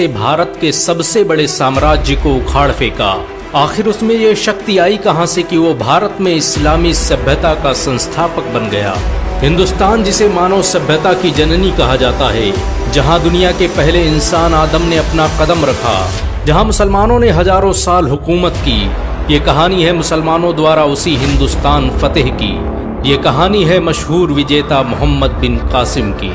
भारत के सबसे बड़े साम्राज्य को उखाड़ फेंका। आखिर उसमें ये शक्ति आई कहां से कि वो भारत में इस्लामी सभ्यता का संस्थापक बन गया। हिंदुस्तान, जिसे मानव सभ्यता की जननी कहा जाता है, जहां दुनिया के पहले इंसान आदम ने अपना कदम रखा, जहां मुसलमानों ने हजारों साल हुकूमत की, ये कहानी है मुसलमानों द्वारा उसी हिंदुस्तान फतेह की। ये कहानी है मशहूर विजेता मोहम्मद बिन कासिम की।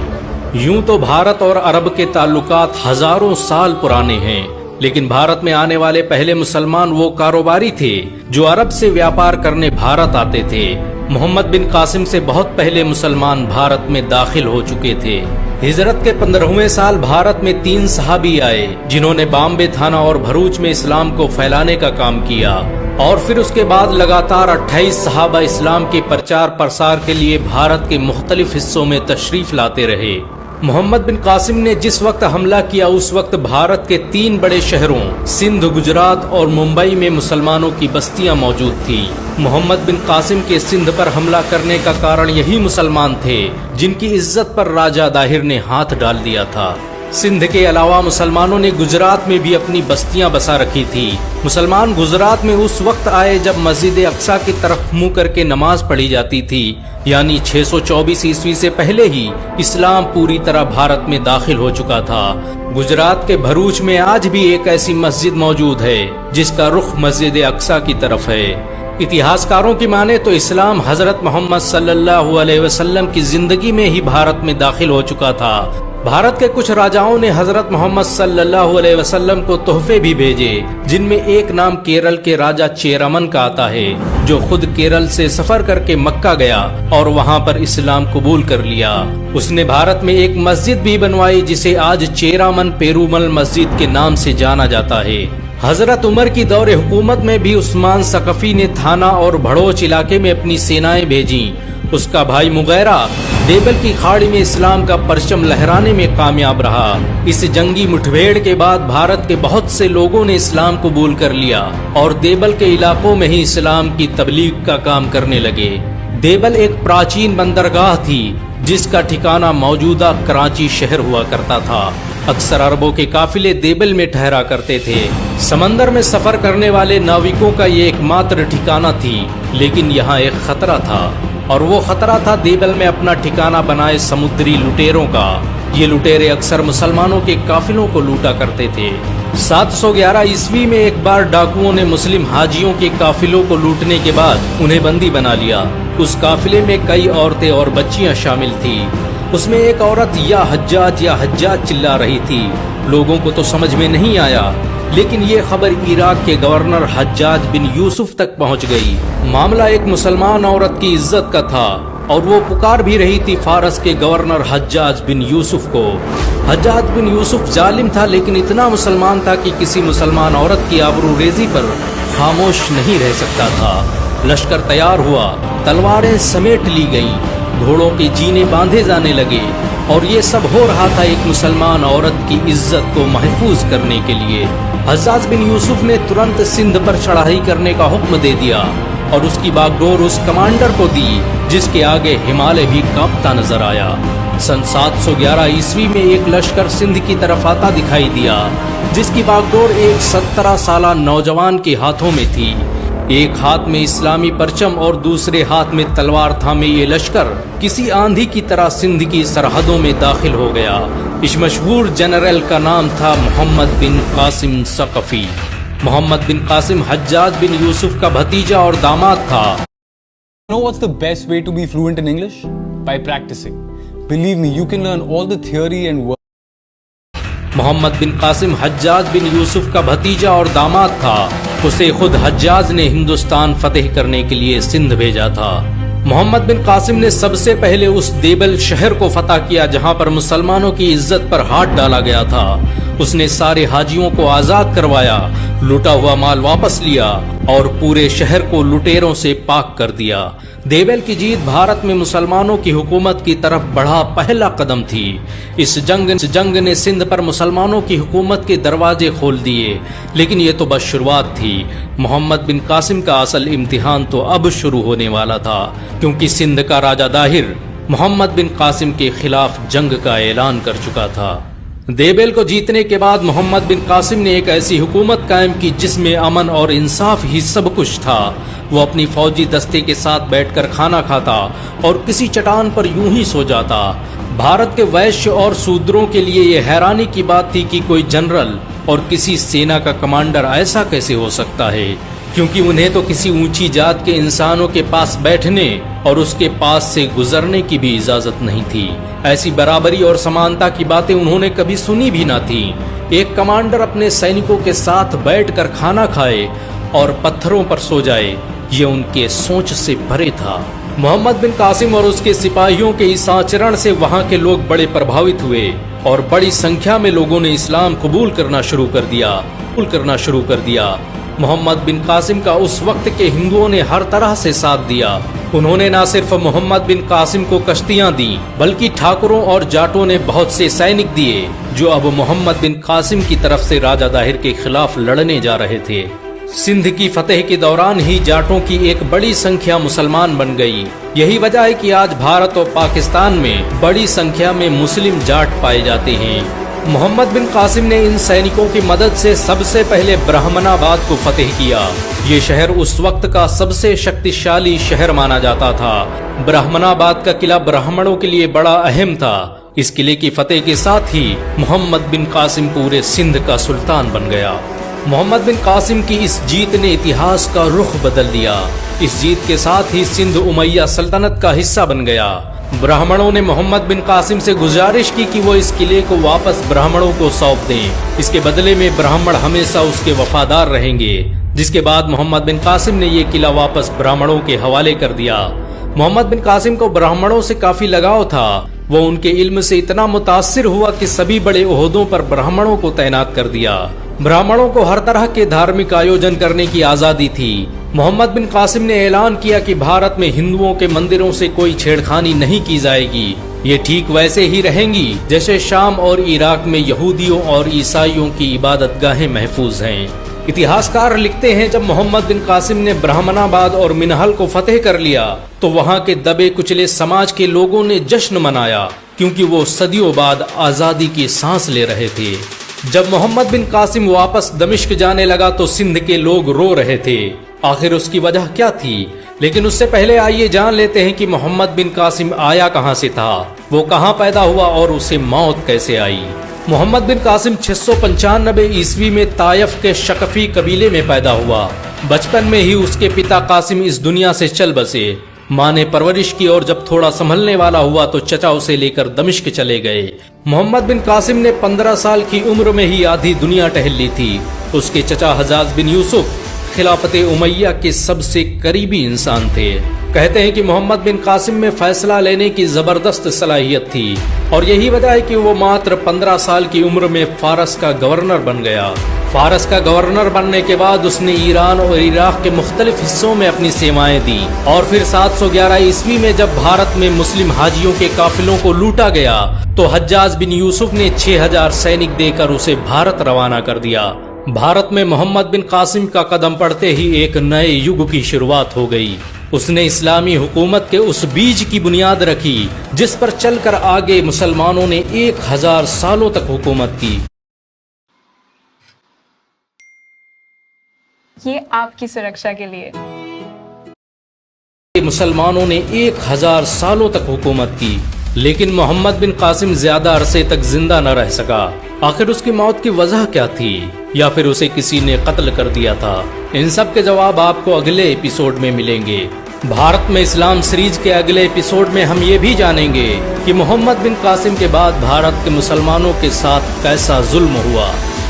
यूं तो भारत और अरब के ताल्लुकात हजारों साल पुराने हैं, लेकिन भारत में आने वाले पहले मुसलमान वो कारोबारी थे जो अरब से व्यापार करने भारत आते थे। मोहम्मद बिन कासिम से बहुत पहले मुसलमान भारत में दाखिल हो चुके थे। हिजरत के 15वें साल भारत में 3 सहाबी आए, जिन्होंने बॉम्बे, थाना और भरूच में इस्लाम को फैलाने का काम किया, और फिर उसके बाद लगातार 28 सहाबा इस्लाम के प्रचार प्रसार के लिए भारत के मुख्तलिफ हिस्सों में तशरीफ लाते रहे। मोहम्मद बिन कासिम ने जिस वक्त हमला किया, उस वक्त भारत के 3 बड़े शहरों सिंध, गुजरात और मुंबई में मुसलमानों की बस्तियां मौजूद थी। मोहम्मद बिन कासिम के सिंध पर हमला करने का कारण यही मुसलमान थे जिनकी इज्जत पर राजा दाहिर ने हाथ डाल दिया था। सिंध के अलावा मुसलमानों ने गुजरात में भी अपनी बस्तियां बसा रखी थी। मुसलमान गुजरात में उस वक्त आए जब मस्जिद अक्सा की तरफ मुंह करके नमाज पढ़ी जाती थी, यानी 624 ईस्वी से पहले ही इस्लाम पूरी तरह भारत में दाखिल हो चुका था। गुजरात के भरूच में आज भी एक ऐसी मस्जिद मौजूद है जिसका रुख मस्जिद अक्सा की तरफ है। इतिहासकारों की माने तो इस्लाम हजरत मोहम्मद सल्लल्लाहु अलैहि वसल्लम की जिंदगी में ही भारत में दाखिल हो चुका था। भारत के कुछ राजाओं ने हजरत मोहम्मद सल्लल्लाहु अलैहि वसल्लम को तोहफे भी भेजे, जिनमें एक नाम केरल के राजा चेरामन का आता है, जो खुद केरल से सफर करके मक्का गया और वहां पर इस्लाम कबूल कर लिया। उसने भारत में एक मस्जिद भी बनवाई जिसे आज चेरामन पेरूमल मस्जिद के नाम से जाना जाता है। हजरत उमर की दौरे हुकूमत में भी उस्मान सकफी ने थाना और भड़ोच इलाके में अपनी सेनाएं भेजी। उसका भाई मुगैरा देबल की खाड़ी में इस्लाम का परचम लहराने में कामयाब रहा। इस जंगी मुठभेड़ के बाद भारत के बहुत से लोगों ने इस्लाम कबूल कर लिया और देबल के इलाकों में ही इस्लाम की तबलीग का काम करने लगे। देबल एक प्राचीन बंदरगाह थी जिसका ठिकाना मौजूदा कराची शहर हुआ करता था। अक्सर अरबों के काफिले देबल में ठहरा करते थे। समंदर में सफर करने वाले नाविकों का ये एकमात्र ठिकाना थी, लेकिन यहाँ एक खतरा था, और वो खतरा था देबल में अपना ठिकाना बनाए समुद्री लुटेरों का। ये लुटेरे अक्सर मुसलमानों के काफिलों को लूटा करते थे। 711 ईस्वी में एक बार डाकुओं ने मुस्लिम हाजियों के काफिलों को लूटने के बाद उन्हें बंदी बना लिया। उस काफिले में कई औरतें और बच्चियां शामिल थी। उसमें एक औरत या हज्जाज चिल्ला रही थी। लोगों को तो समझ में नहीं आया, लेकिन ये खबर इराक के गवर्नर हज्जाज बिन यूसुफ तक पहुंच गई। मामला एक मुसलमान औरत की इज्जत का था और वो पुकार भी रही थी फारस के गवर्नर हज्जाज बिन यूसुफ को। हज्जाज बिन यूसुफ जालिम था, लेकिन इतना मुसलमान था कि किसी मुसलमान औरत की आबरूरेजी पर खामोश नहीं रह सकता था। लश्कर तैयार हुआ, तलवारें समेट ली गईं, घोड़ों के जीने बांधे जाने लगे, और ये सब हो रहा था एक मुसलमान औरत की इज्जत को महफूज करने के लिए। हज्जाज बिन यूसुफ ने तुरंत सिंध पर चढ़ाई करने का हुक्म दे दिया और उसकी बागडोर उस कमांडर को दी जिसके आगे हिमालय भी कांपता नजर आया। सन 711 ईस्वी में एक लश्कर सिंध की तरफ आता दिखाई दिया, जिसकी बागडोर एक 17 साला नौजवान के हाथों में थी। एक हाथ में इस्लामी परचम और दूसरे हाथ में तलवार थामे ये लश्कर किसी आंधी की तरह सिंध की सरहदों में दाखिल हो गया। इस मशहूर जनरल का नाम था मोहम्मद बिन कासिम सकफी। मोहम्मद बिन कासिम हज्जाज बिन यूसुफ का भतीजा और दामाद था। Know what's the best way to be fluent in English? By practicing. Believe me, you can learn all the theory and work. Mohammad बिन कासिम हज्जाज बिन यूसुफ का भतीजा और दामाद था। उसे खुद हज्जाज ने हिंदुस्तान फतेह करने के लिए सिंध भेजा था। मोहम्मद बिन कासिम ने सबसे पहले उस देबल शहर को फतह किया जहां पर मुसलमानों की इज्जत पर हाथ डाला गया था। उसने सारे हाजियों को आजाद करवाया, लूटा हुआ माल वापस लिया और पूरे शहर को लुटेरों से पाक कर दिया। देबल की जीत भारत में मुसलमानों की हुकूमत की तरफ बढ़ा पहला कदम थी। इस जंग ने सिंध पर मुसलमानों की हुकूमत के दरवाजे खोल दिए, लेकिन ये तो बस शुरुआत थी। मोहम्मद बिन कासिम का असल इम्तिहान तो अब शुरू होने वाला था, क्योंकि सिंध का राजा दाहिर मोहम्मद बिन कासिम के खिलाफ जंग का ऐलान कर चुका था। देबेल को जीतने के बाद मोहम्मद बिन कासिम ने एक ऐसी हुकूमत कायम की जिसमें अमन और इंसाफ ही सब कुछ था। वो अपनी फौजी दस्ते के साथ बैठकर खाना खाता और किसी चट्टान पर यूं ही सो जाता। भारत के वैश्य और शूद्रों के लिए ये हैरानी की बात थी कि कोई जनरल और किसी सेना का कमांडर ऐसा कैसे हो सकता है, क्योंकि उन्हें तो किसी ऊंची जात के इंसानों के पास बैठने और उसके पास से गुजरने की भी इजाजत नहीं थी। ऐसी बराबरी और समानता की बातें उन्होंने कभी सुनी भी ना थी। एक कमांडर अपने सैनिकों के साथ बैठकर खाना खाए और पत्थरों पर सो जाए, ये उनके सोच से परे था। मोहम्मद बिन कासिम और उसके सिपाहियों के इस आचरण से वहां के लोग बड़े प्रभावित हुए और बड़ी संख्या में लोगों ने इस्लाम कबूल करना शुरू कर दिया। मोहम्मद बिन कासिम का उस वक्त के हिंदुओं ने हर तरह से साथ दिया। उन्होंने न सिर्फ मोहम्मद बिन कासिम को कश्तियां दी, बल्कि ठाकुरों और जाटों ने बहुत से सैनिक दिए जो अब मोहम्मद बिन कासिम की तरफ से राजा दाहिर के खिलाफ लड़ने जा रहे थे। सिंध की फतेह के दौरान ही जाटों की एक बड़ी संख्या मुसलमान बन गई। यही वजह है कि आज भारत और पाकिस्तान में बड़ी संख्या में मुस्लिम जाट पाए जाते हैं। मोहम्मद बिन कासिम ने इन सैनिकों की मदद से सबसे पहले ब्राह्मणाबाद को फतेह किया। ये शहर उस वक्त का सबसे शक्तिशाली शहर माना जाता था। ब्राह्मणाबाद का किला ब्राह्मणों के लिए बड़ा अहम था। इस किले की फतेह के साथ ही मोहम्मद बिन कासिम पूरे सिंध का सुल्तान बन गया। मोहम्मद बिन कासिम की इस जीत ने इतिहास का रुख बदल दिया। इस जीत के साथ ही सिंध उमैया सल्तनत का हिस्सा बन गया। ब्राह्मणों ने मोहम्मद बिन कासिम से गुजारिश की कि वो इस किले को वापस ब्राह्मणों को सौंप दें। इसके बदले में ब्राह्मण हमेशा उसके वफादार रहेंगे। जिसके बाद मोहम्मद बिन कासिम ने ये किला वापस ब्राह्मणों के हवाले कर दिया। मोहम्मद बिन कासिम को ब्राह्मणों से काफी लगाव था। वो उनके इल्म से इतना मुतासिर हुआ कि सभी बड़े ओहदों पर ब्राह्मणों को तैनात कर दिया। ब्राह्मणों को हर तरह के धार्मिक आयोजन करने की आजादी थी। मोहम्मद बिन कासिम ने ऐलान किया कि भारत में हिंदुओं के मंदिरों से कोई छेड़खानी नहीं की जाएगी। ये ठीक वैसे ही रहेंगी जैसे शाम और इराक में यहूदियों और ईसाइयों की इबादतगाहें महफूज हैं। इतिहासकार लिखते हैं, जब मोहम्मद बिन कासिम ने ब्राह्मणाबाद और मिनहल को फतेह कर लिया तो वहाँ के दबे कुचले समाज के लोगों ने जश्न मनाया, क्योंकि वो सदियों बाद आजादी की सांस ले रहे थे। जब मोहम्मद बिन कासिम वापस दमिश्क जाने लगा तो सिंध के लोग रो रहे थे। आखिर उसकी वजह क्या थी? लेकिन उससे पहले आइए जान लेते हैं कि मोहम्मद बिन कासिम आया कहां से था, वो कहां पैदा हुआ और उसे मौत कैसे आई। मोहम्मद बिन कासिम 695 ईस्वी में तायफ के शकफी कबीले में पैदा हुआ। बचपन में ही उसके पिता कासिम इस दुनिया से चल बसे। माँ ने परवरिश की और जब थोड़ा संभलने वाला हुआ तो चचा उसे लेकर दमिश्क चले गए। मोहम्मद बिन कासिम ने 15 साल की उम्र में ही आधी दुनिया टहल ली थी। उसके चचा हजाज बिन यूसुफ खिलाफत उमैया के सबसे करीबी इंसान थे। कहते हैं कि मोहम्मद बिन कासिम में फैसला लेने की जबरदस्त सलाहियत थी और यही वजह है कि वो मात्र 15 साल की उम्र में फारस का गवर्नर बन गया। फारस का गवर्नर बनने के बाद उसने ईरान और इराक के मुख्तलिफ हिस्सों में अपनी सेवाएं दी और फिर 711 ईस्वी में जब भारत में मुस्लिम हाजियों के काफिलों को लूटा गया तो हज्जाज बिन यूसुफ ने 6000 सैनिक देकर उसे भारत रवाना कर दिया। भारत में मोहम्मद बिन कासिम का कदम पड़ते ही एक नए युग की शुरुआत हो गई। उसने इस्लामी हुकूमत के उस बीज की बुनियाद रखी जिस पर चलकर आगे मुसलमानों ने 1000 सालों तक हुकूमत की। ये आपकी सुरक्षा के लिए। मुसलमानों ने 1000 सालों तक हुकूमत की, लेकिन मोहम्मद बिन कासिम ज्यादा अरसे तक जिंदा न रह सका। आखिर उसकी मौत की वजह क्या थी, या फिर उसे किसी ने कत्ल कर दिया था? इन सब के जवाब आपको अगले एपिसोड में मिलेंगे। भारत में इस्लाम सीरीज के अगले एपिसोड में हम ये भी जानेंगे कि मोहम्मद बिन कासिम के बाद भारत के मुसलमानों के साथ कैसा जुल्म हुआ।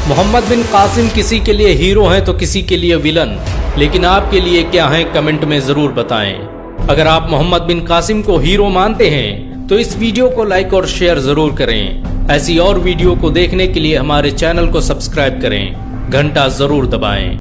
मोहम्मद बिन कासिम किसी के लिए हीरो हैं तो किसी के लिए विलन, लेकिन आपके लिए क्या हैं कमेंट में जरूर बताएं। अगर आप मोहम्मद बिन कासिम को हीरो मानते हैं तो इस वीडियो को लाइक और शेयर जरूर करें। ऐसी और वीडियो को देखने के लिए हमारे चैनल को सब्सक्राइब करें, घंटा जरूर दबाएं।